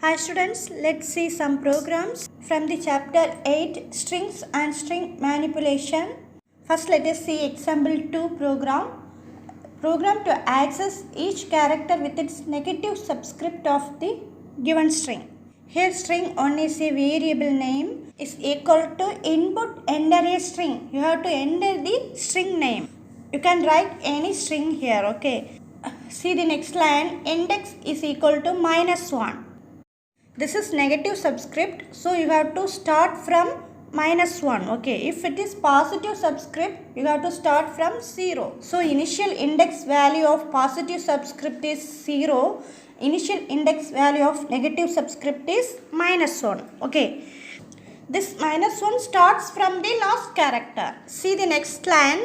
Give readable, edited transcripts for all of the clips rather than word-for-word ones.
Hi students, let's see some programs from the chapter 8 Strings and String Manipulation. First let us see example 2 program. Program to access each character with its negative subscript of the given string. Here string 1 is a variable name is equal to input enter a string. You have to enter the string name. You can write any string here, okay. See the next line, index is equal to -1. This is negative subscript, so you have to start from -1. Okay, if it is positive subscript, you have to start from 0. So initial index value of positive subscript is 0. Initial index value of negative subscript is -1. Okay, this -1 starts from the last character. See the next line,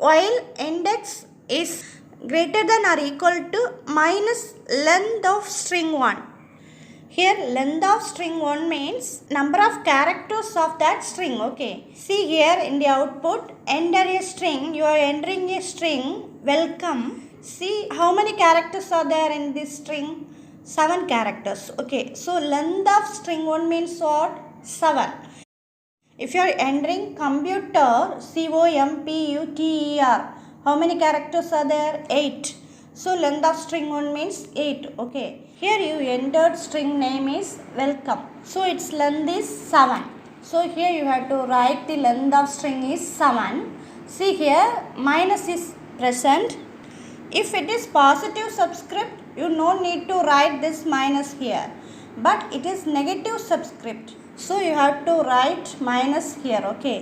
while index is greater than or equal to minus length of string 1. Here length of string 1 means number of characters of that string. Okay. See here in the output, enter a string. You are entering a string, welcome. See how many characters are there in this string? 7 characters. Okay. So length of string 1 means what? 7. If you are entering computer, COMPUTER, how many characters are there? 8. So length of string 1 means 8. Okay. Here you entered string name is welcome. So its length is 7. So here you have to write the length of string is 7. See here minus is present. If it is positive subscript, you no need to write this minus here. But it is negative subscript. So you have to write minus here. Okay.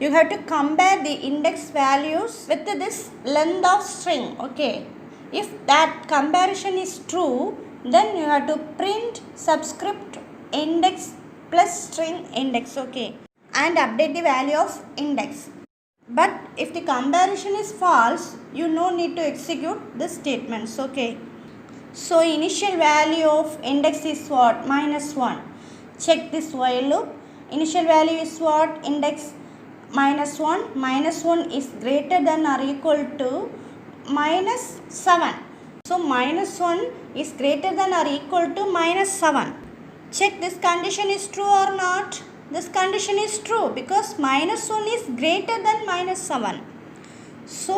You have to compare the index values with this length of string. Okay. If that comparison is true, then you have to print subscript index plus string index, okay, and update the value of index. But if the comparison is false, you no need to execute the statements, okay. So initial value of index is what? -1. Check this while loop. Initial value is what? Index -1. -1 is greater than or equal to -7. So -1 is greater than or equal to -7. Check this condition is true or not. This condition is true because -1 is greater than -7. So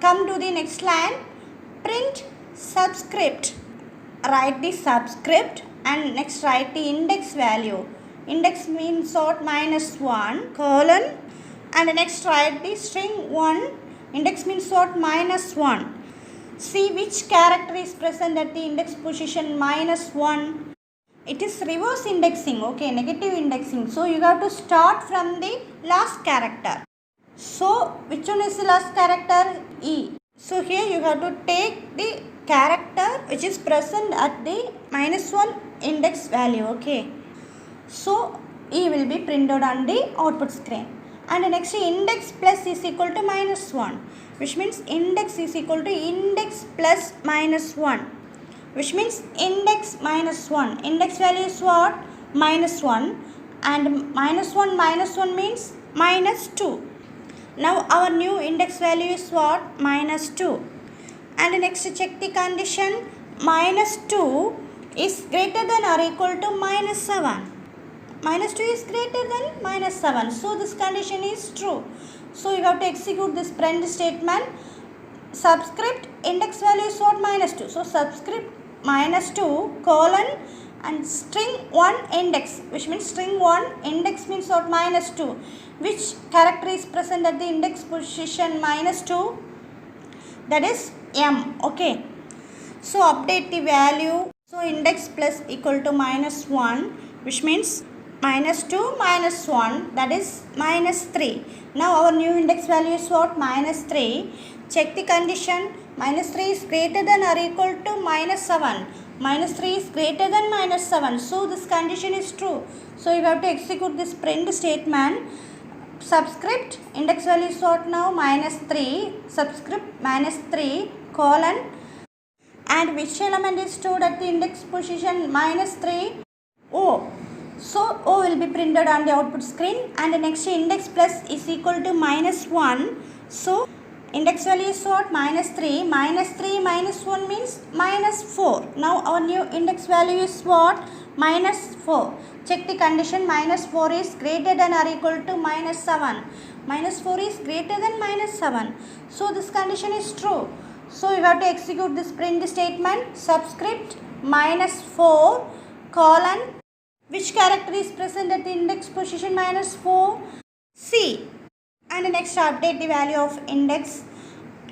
come to the next line. Print subscript. Write the subscript and next write the index value. Index means what? -1 colon and next write the string 1. Index means what? -1. See which character is present at the index position -1. It is reverse indexing, okay, negative indexing. So you have to start from the last character. So which one is the last character? E. So here you have to take the character which is present at the -1 index value, okay. So E will be printed on the output screen. And next index plus is equal to -1, which means index is equal to index plus -1, which means index -1. Index value is what? -1 and -1 means -2. Now our new index value is what? -2. And next check the condition. -2 is greater than or equal to -7. -2 is greater than -7. So this condition is true. So you have to execute this print statement. Subscript index value is what? -2. So subscript -2 colon and string 1 index, which means string 1 index means what? -2. Which character is present at the index position -2? That is M. Okay. So update the value. So index plus equal to -1, which means -2 -1, that is -3. Now our new index value is what? -3. Check the condition. -3 is greater than or equal to -7. -3 is greater than -7. So this condition is true. So you have to execute this print statement. Subscript index value is what now? -3. Subscript -3 colon and which element is stored at the index position -3? O. So O will be printed on the output screen and the next index plus is equal to -1. So Index value is what? Minus 3. Minus 3 minus 1 means minus 4. Now our new index value is what? Minus 4. Check the condition. Minus 4 is greater than or equal to minus 7. Minus 4 is greater than minus 7. So this condition is true. So you have to execute this print statement. Subscript minus 4 colon. Which character is present at the index position minus 4? C. And next update the value of index.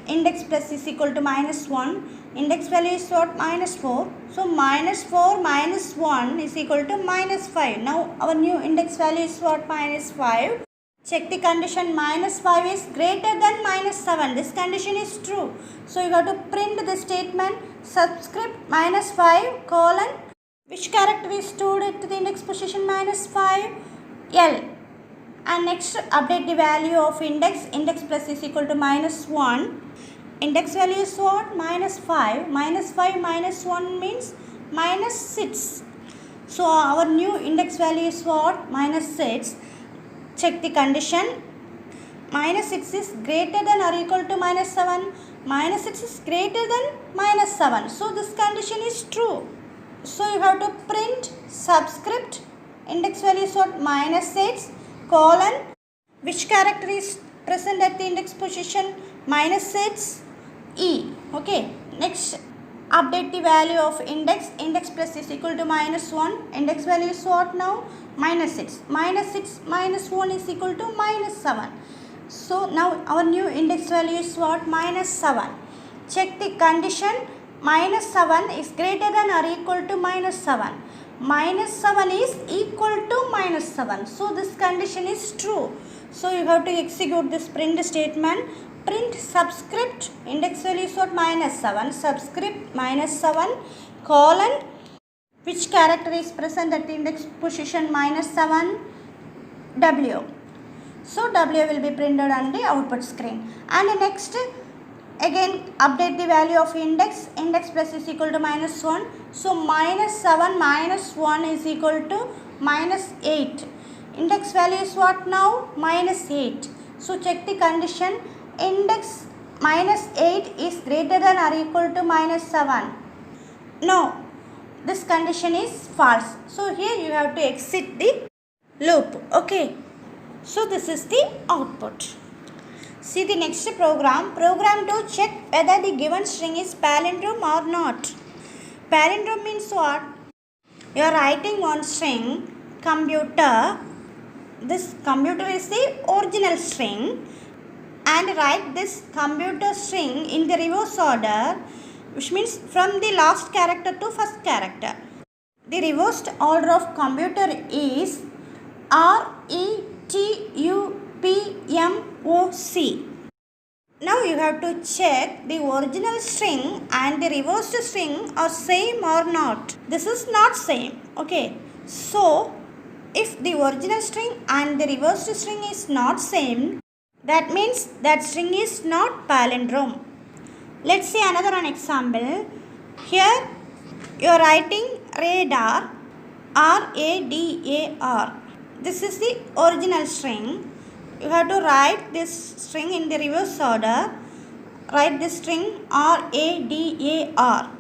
Index plus is equal to minus 1. Index value is what? Minus 4. So minus 4 minus 1 is equal to minus 5. Now our new index value is what? Minus 5. Check the condition. Minus 5 is greater than minus 7. This condition is true. So you have to print the statement. Subscript minus 5 colon. Which character is stored at the index position minus 5? L. And next update the value of index. Index plus is equal to minus 1. Index value is what? Minus 5. Minus 5 minus 1 means minus 6. So our new index value is what? Minus 6. Check the condition. Minus 6 is greater than or equal to minus 7. Minus 6 is greater than minus 7. So this condition is true. So you have to print subscript. Index value is what? Minus 6 colon. Which character is present at the index position? Minus 6. E. Okay. Next update the value of index. Index plus is equal to minus 1. Index value is what now? Minus 6. Minus 6 minus 1 is equal to minus 7. So now our new index value is what? Minus 7. Check the condition. Minus 7 is greater than or equal to minus 7. Minus 7 is equal to minus 7. So this condition is true. So you have to execute this print statement. Print subscript. Index value is what? Minus 7. Subscript minus 7 colon. Which character is present at the index position minus 7? W. So W will be printed on the output screen. And next, again update the value of index. Index plus is equal to minus 1. So minus 7 minus 1 is equal to minus 8. Index value is what now? Minus 8. So check the condition. Index minus 8 is greater than or equal to minus 7. No. This condition is false. So here you have to exit the loop. Okay. So this is the output. See the next program. Program to check whether the given string is palindrome or not. Palindrome means what? You are writing one string, computer. This computer is the original string. And write this computer string in the reverse order, which means from the last character to first character. The reversed order of computer is RETUPMOC. Now you have to check the original string and the reversed string are same or not. This is not same. Okay. So if the original string and the reversed string is not same, that means that string is not palindrome. Let's see another example. Here you are writing radar, RADAR. This is the original string. You have to write this string in the reverse order. Write this string RADAR.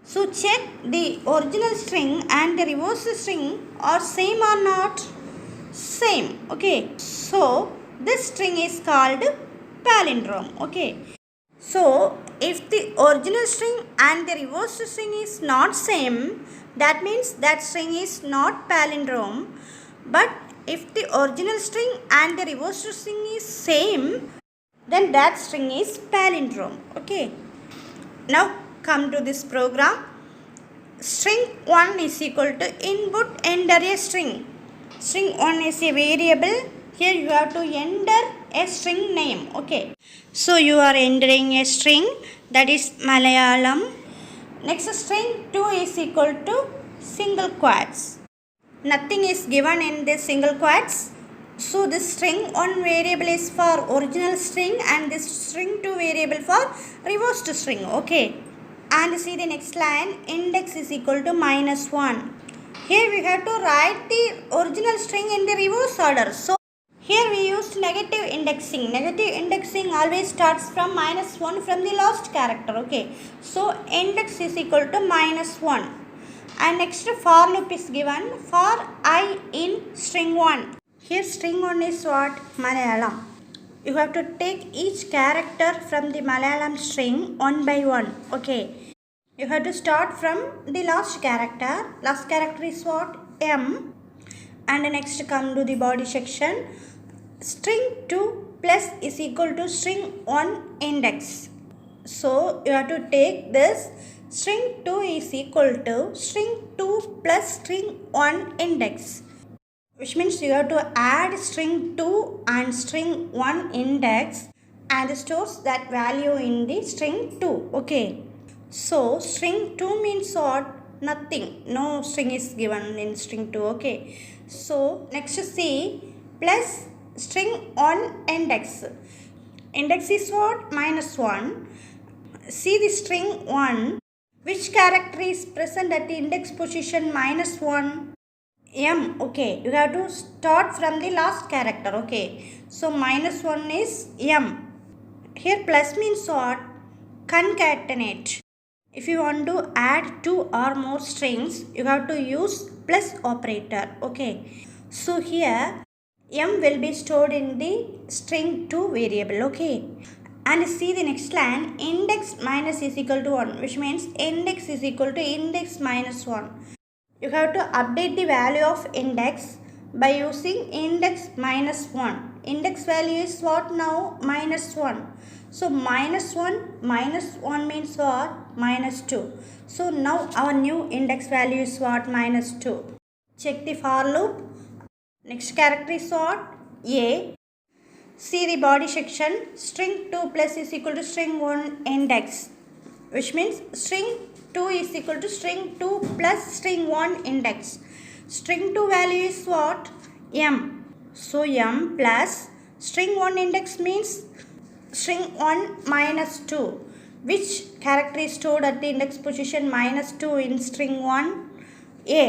So check the original string and the reverse string are same or not? Same. Okay. So this string is called palindrome. Okay. So if the original string and the reverse string is not same, that means that string is not palindrome. But if the original string and the reverse string is same, then that string is palindrome. Okay. Now come to this program. String 1 is equal to input enter a string. String 1 is a variable. Here you have to enter a string name. Okay. So you are entering a string, that is Malayalam. Next string 2 is equal to single quotes. Nothing is given in this single quotes. So this string 1 variable is for original string and this string 2 variable for reversed string. Okay. And see the next line, index is equal to -1. Here we have to write the original string in the reverse order. So Here we used negative indexing. Negative indexing always starts from -1 from the last character. Okay. So index is equal to -1. And next for loop is given for I in string 1. Here string 1 is what? Malayalam. You have to take each character from the Malayalam string one by one. Okay. You have to start from the last character. Last character is what? M. And next come to the body section. String 2 plus is equal to string 1 index. So you have to take this string 2 is equal to string 2 plus string 1 index, which means you have to add string 2 and string 1 index and stores that value in the string 2. Okay. So string 2 means what? Nothing. No string is given in string 2. Okay. So next C plus string 1 index. Index is what? -1. See the string 1. Which character is present at the index position -1? M. Okay. You have to start from the last character. Okay. So -1 is M. Here plus means what? Concatenate. If you want to add 2 or more strings, you have to use plus operator. Okay. So here M will be stored in the string 2 variable. Okay. And see the next line, index minus is equal to 1, which means index is equal to index minus 1. You have to update the value of index by using index minus 1. Index value is what now? -1. So -1 means what? -2. So now our new index value is what? -2. Check the for loop. Next character is what? A. See the body section. String 2 plus is equal to string 1 index, which means string 2 is equal to string 2 plus string 1 index. String 2 value is what? M. So M plus string 1 index means string 1 minus 2. Which character is stored at the index position -2 in string 1? A.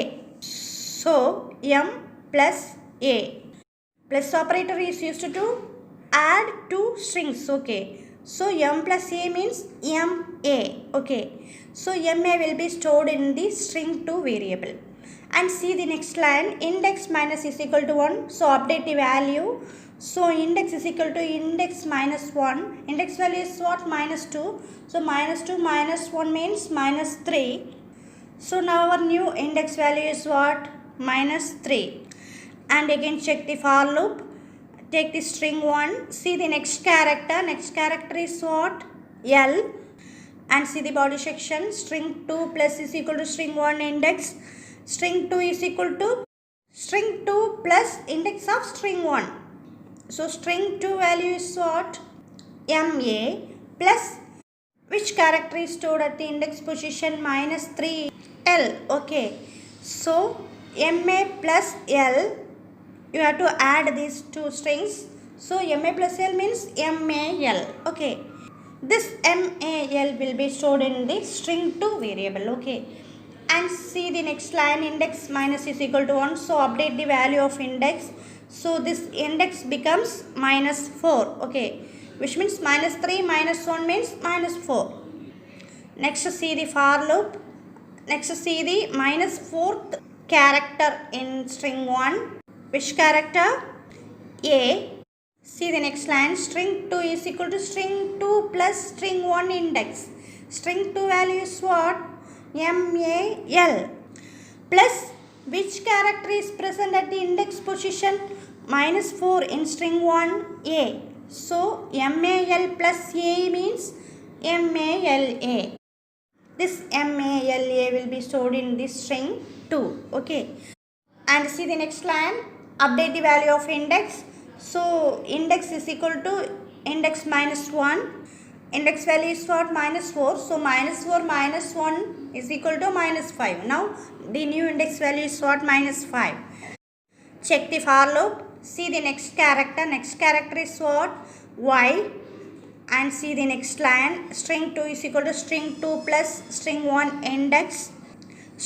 So M plus A. Plus operator is used to add 2 strings. Okay. So M plus A means MA. Okay. So MA will be stored in the string 2 variable. And see the next line, index minus is equal to 1. So update the value. So index is equal to index minus 1. Index value is what? -2. So -2 minus 1 means -3. So now our new index value is what? -3. And again check the for loop. Take the string 1. See the next character. Next character is what? L. And see the body section. String 2 plus is equal to string 1 index. String 2 is equal to string 2 plus index of string 1. So string 2 value is what? MA plus which character is stored at the index position -3? L. Okay. So MA plus L. You have to add these 2 strings. So MA plus L means MAL. Okay. This MAL will be stored in the string 2 variable. Okay. And see the next line, index minus is equal to 1. So update the value of index. So this index becomes -4. Okay. Which means -3 minus 1 means -4. Next see the for loop. Next see the -4th character in string 1. Which character? A. See the next line. String 2 is equal to string 2 plus string 1 index. String 2 value is what? MAL. Plus which character is present at the index position -4 in string 1? A. So MAL plus A means MALA. This MALA will be stored in this string 2. Okay. And see the next line. Update the value of index. So index is equal to index -1. Index value is what? -4. So -4 minus 1 is equal to -5. Now the new index value is what? -5. Check the for loop. See the next character. Next character is what? Y. And see the next line. String 2 is equal to string 2 plus string 1 index.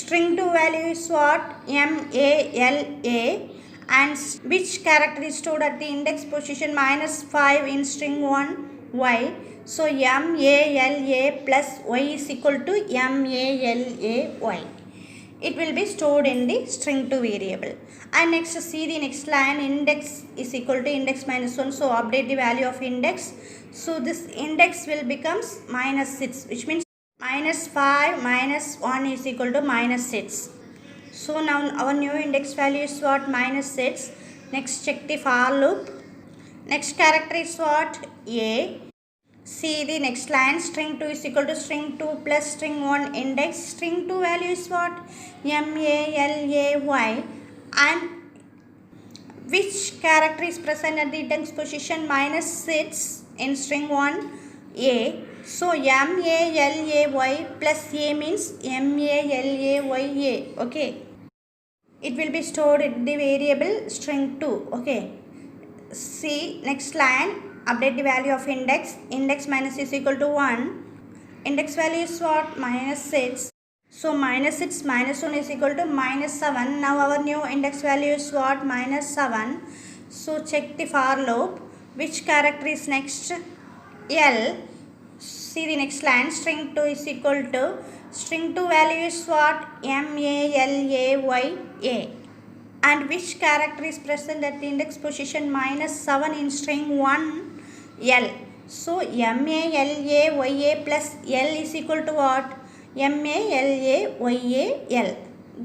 String 2 value is what? MALA. and which character is stored at the index position -5 in string 1 y. So MALA plus y is equal to MALAY. It will be stored in the string 2 variable. And next, see the next line, index is equal to index minus 1. So update the value of index. So this index will becomes -6, which means -5 minus 1 is equal to -6. So now our new index value is what? -6. Next, check the for loop. Next character is what? A. See the next line, string 2 is equal to string 2 plus string 1 index. String 2 value is what? MALAY. And which character is present at the index position -6 in string 1 A. So MALAY plus A means MALAYA. Okay. It will be stored in the variable string 2. Okay. See next line, update the value of index. Index minus is equal to 1. Index value is what? -6. So -6 minus 1 is equal to -7. Now our new index value is what? -7. So check the for loop. Which character is next? L. See the next line, string 2 is equal to string 2 value is what? MALAYA. And which character is present at the index position -7 in string 1 L. So MALAYA plus L is equal to what? MALAYAL.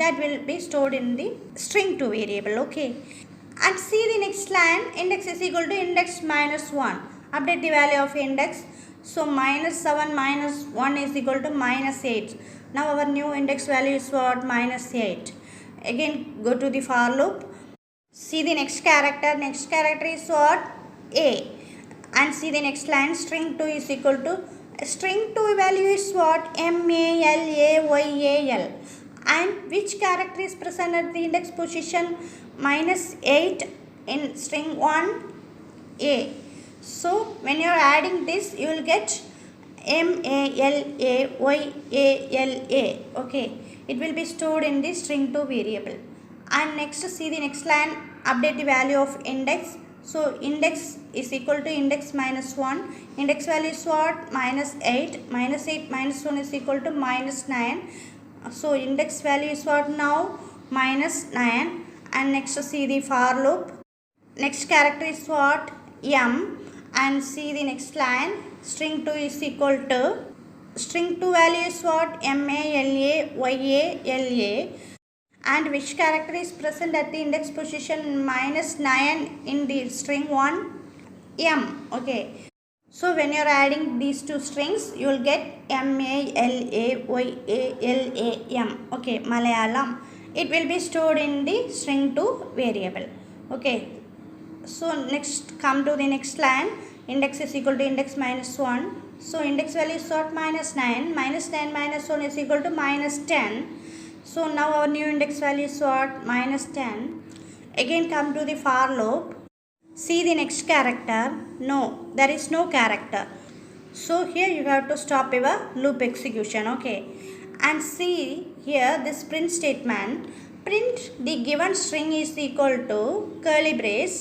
That will be stored in the string 2 variable. Okay. And see the next line, index is equal to index minus 1. Update the value of index. So -7 minus 1 is equal to -8. Now our new index value is what? -8. Again go to the for loop. See the next character. Next character is what? A. And see the next line, string 2 is equal to string 2 value is what? MALAYAL. And which character is present at the index position -8 in string 1 A. So when you are adding this, you will get MALAYALA. Okay. It will be stored in the string 2 variable. And next, see the next line, update the value of index. So index is equal to index minus 1. Index value is what? -8. -8 minus 1 is equal to -9. So index value is what now? -9. And next, see the for loop. Next character is what? M. And see the next line, string 2 is equal to string 2 value is what? MALAYALA. And which character is present at the index position -9 in the string 1 M. Okay. So when you are adding these two strings, you will get MALAYALAM. Okay, Malayalam. It will be stored in the string 2 variable. Okay. So next, come to the next line, index is equal to index minus 1. So index value is what? -9. -9 minus 1 is equal to -10. So now our new index value is what? -10. Again come to the for loop. See the next character. No, there is no character. So here you have to stop your loop execution. Okay. And see here this print statement. Print the given string is equal to curly brace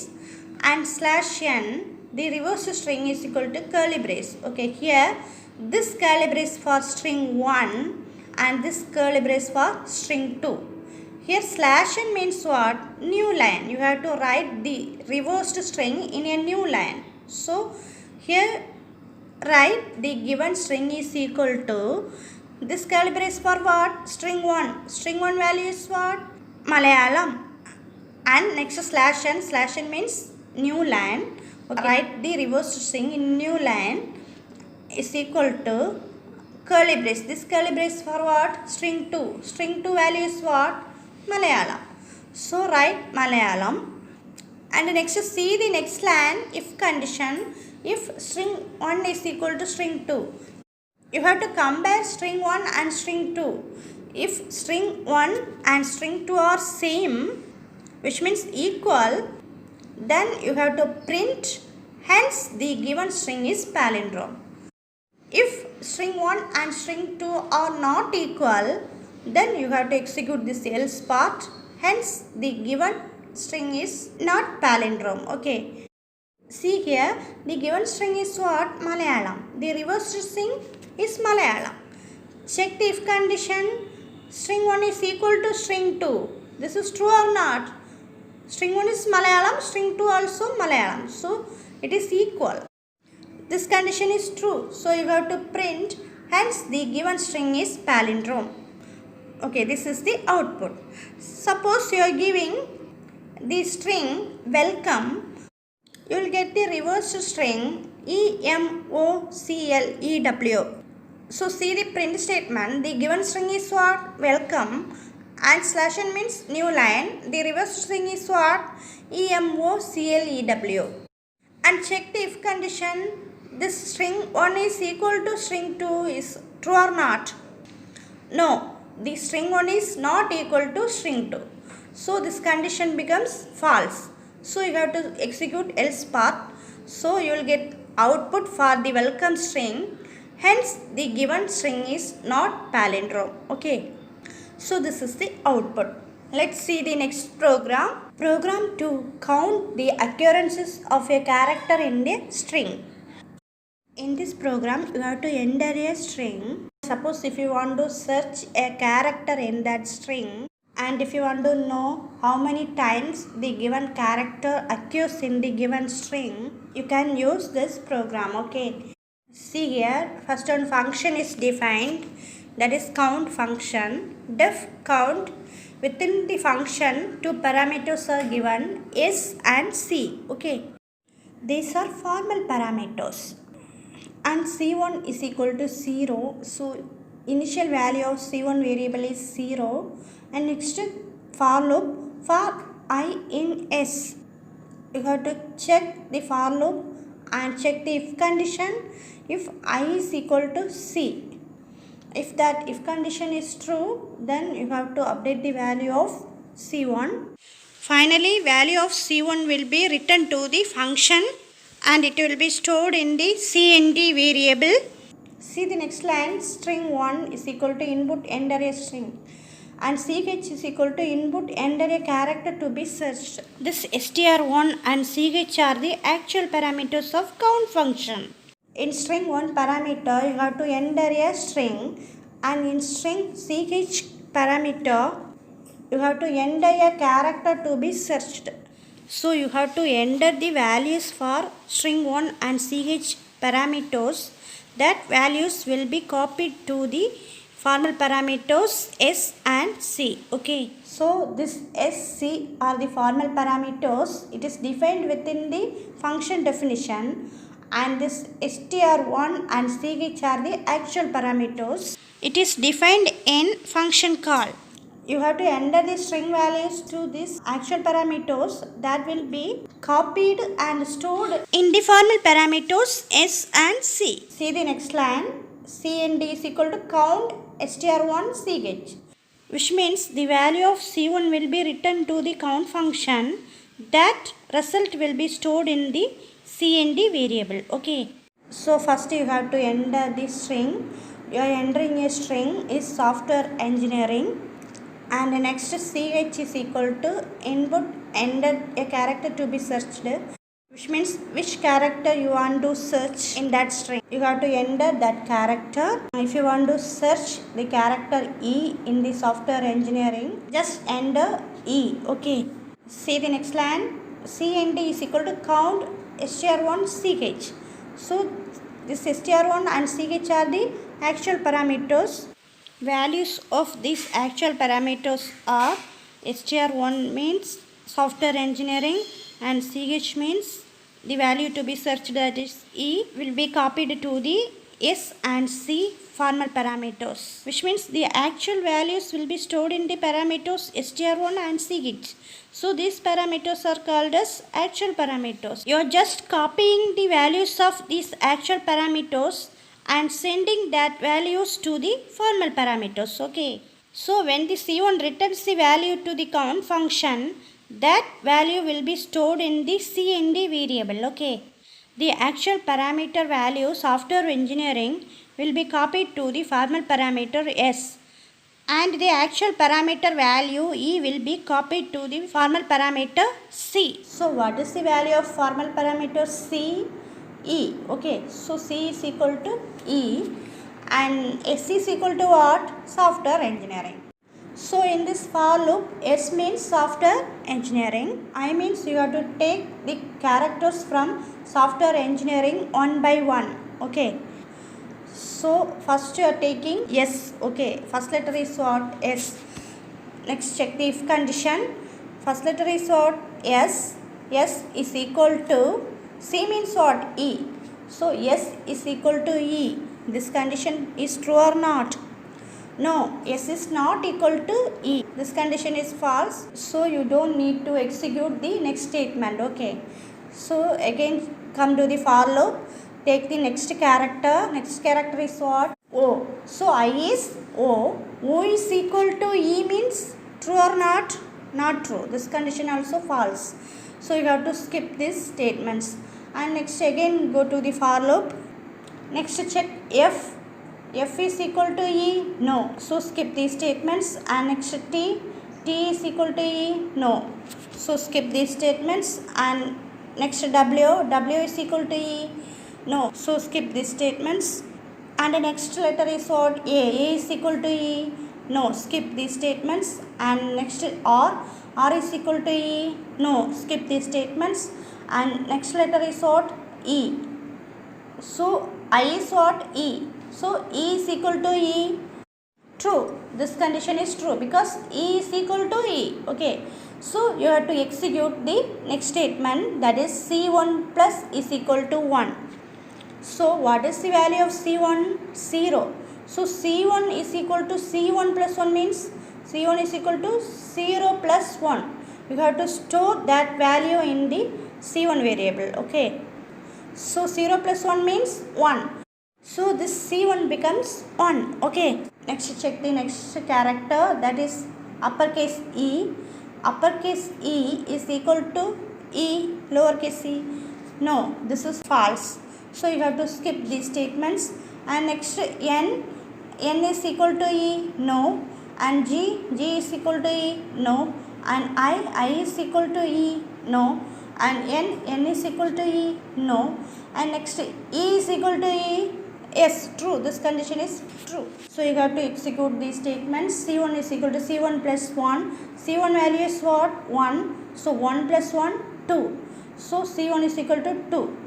and /n. The reverse string is equal to curly brace. Okay. Here this curly brace for string 1. And this curly brace for string 2. Here /n means what? New line. You have to write the reversed string in a new line. So here write the given string is equal to this curly brace for what? String 1. String 1 value is what? Malayalam. And next /n means new line. Okay. Write the reversed string in new line is equal to curly brace. This curly brace for what? String 2. String 2 value is what? Malayalam. So write Malayalam. And next, see the next line, if condition. If string 1 is equal to string 2, you have to compare string 1 and string 2. If string 1 and string 2 are same, which means equal, then you have to print, hence the given string is palindrome. If string 1 and string 2 are not equal, then you have to execute this else part, hence the given string is not palindrome. Okay. See here, the given string is what? Malayalam. The reversed string is Malayalam. Check the if condition. String 1 is equal to string 2. This is true or not? String 1 is Malayalam, string 2 also Malayalam. So, it is equal. This condition is true. So, you have to print. Hence, the given string is palindrome. Okay, this is the output. Suppose you are giving the string welcome. You will get the reversed string EMOCLEW. So see the print statement. The given string is what? Welcome. And slash n means new line. The reversed string is what? EMOCLEW. And check the if condition. This string 1 is equal to string 2 is true or not? No. The string 1 is not equal to string 2. So this condition becomes false. So you have to execute else part. So you will get output for the welcome string. Hence the given string is not palindrome. Okay. So this is the output. Let's see the next program. Program to count the occurrences of a character in the string. In this program you have to enter a string. Suppose if you want to search a character in that string, and if you want to know how many times the given character occurs in the given string, you can use this program. Okay. See here, first one function is defined, that is count function. Def count. Within the function, two parameters are given, S and C. Okay. These are formal parameters. And C1 is equal to 0. So initial value of C1 variable is 0. And next for loop for I in S. You have to check the for loop and check the if condition if I is equal to C. If that if condition is true, then you have to update the value of C1. Finally, value of C1 will be written to the function and it will be stored in the CND variable. See the next line, string 1 is equal to input enter a string and ch is equal to input enter a character to be searched. This str1 and ch are the actual parameters of count function. In string 1 parameter you have to enter a string, and in string ch parameter you have to enter a character to be searched. So you have to enter the values for string 1 and ch parameters. That values will be copied to the formal parameters S and C. Okay. So this S, C are the formal parameters. It is defined within the function definition, and this str1 and ch are the actual parameters. It is defined in function call. You have to enter the string values to these actual parameters that will be copied and stored in the formal parameters S and C. See the next line. CND is equal to count str1 ch, which means the value of C1 will be written to the count function. That result will be stored in the CND variable. Okay. So first you have to enter the string. You are entering a string is software engineering, and next ch is equal to input enter a character to be searched, which means which character you want to search in that string. You have to enter that character. If you want to search the character E in the software engineering, just enter E. Okay. See the next line. CND is equal to count str1 ch. So this str1 and ch are the actual parameters. Values of these actual parameters are str1 means software engineering and ch means the value to be searched, that is E, will be copied to the S and C formal parameters, which means the actual values will be stored in the parameters str1 and ch. So these parameters are called as actual parameters. You are just copying the values of these actual parameters and sending that values to the formal parameters. Okay. So when the C1 returns the value to the count function, that value will be stored in the CND variable. Okay. The actual parameter value software engineering will be copied to the formal parameter S. and the actual parameter value E will be copied to the formal parameter C. So what is the value of formal parameter C? E. Okay, so C is equal to E and S is equal to what? Software engineering. So in this for loop, S means software engineering. I means you have to take the characters from software engineering one by one. Okay. So first you are taking S. Okay. First letter is what? S. Next check the if condition. First letter is what? S. S is equal to C means what? E. So S is equal to E. This condition is true or not? No, S is not equal to E. This condition is false. So you don't need to execute the next statement. Okay. So again come to the for loop. Take the next character. Next character is what? O. So I is O. O is equal to E means true or not? Not true. This condition also false. So you have to skip these statements. And next again go to the for loop. Next check F. F is equal to E? No. So skip these statements. And next T. T is equal to E? No. So skip these statements. And next W. W is equal to E? No. So skip these statements. And the next letter is what? A. A is equal to E? No. Skip these statements. And next R. R is equal to E? No. Skip these statements. And next letter is what? E. So I is what? E. So E is equal to E. True. This condition is true because E is equal to E. Okay. So you have to execute the next statement, that is C1 plus is equal to 1. So what is the value of C1? 0. So C1 is equal to C1 plus 1 means C1 is equal to 0 plus 1. You have to store that value in the C1 variable. Okay. So 0 plus 1 means 1. So this C1 becomes 1. Okay. Next check the next character, that is uppercase E. Uppercase E is equal to E lowercase e. No, this is false. So you have to skip these statements. And next N. N is equal to E. No. And G. G is equal to E. No. And I. I is equal to E. No. And N. N is equal to E. No. And next E is equal to E. Yes, true. This condition is true. So you have to execute these statements. C1 is equal to C1 plus 1. C1 value is what? 1. So 1 plus 1, 2. So C1 is equal to 2.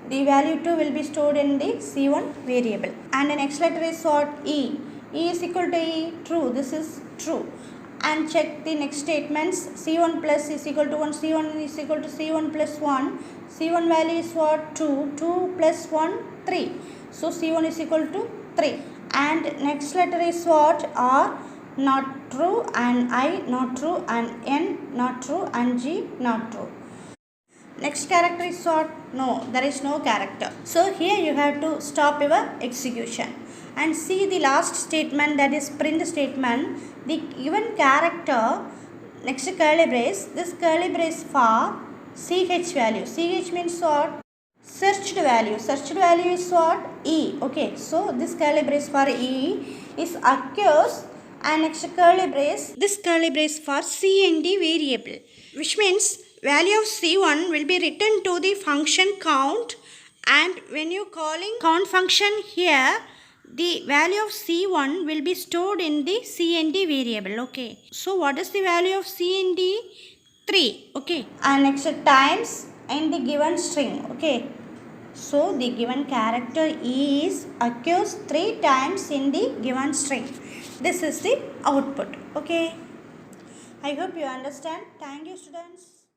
The value 2 will be stored in the C1 variable. And the next letter is what? E. E is equal to E. True. This is true. And check the next statements. C1 plus is equal to 1. C1 is equal to C1 plus 1. C1 value is what? 2. 2 plus 1, 3. So C1 is equal to 3. And next letter is what? R not true, and I not true, and N not true, and G not true. Next character is what? No, there is no character. So here you have to stop your execution and see the last statement, that is print statement. The given character, next curly brace, this curly brace for CH value. CH means what? Searched value. Searched value is what? E. Okay. So this curly brace for E is occurs, and next curly brace, this curly brace for C and D variable, which means value of C1 will be written to the function count, and when you calling count function here, the value of C1 will be stored in the C and D variable. Okay. So what is the value of C and D? 3. Okay. And next times in the given string. Okay. So the given character E is occurs 3 times in the given string. This is the output. Okay. I hope you understand. Thank you, students.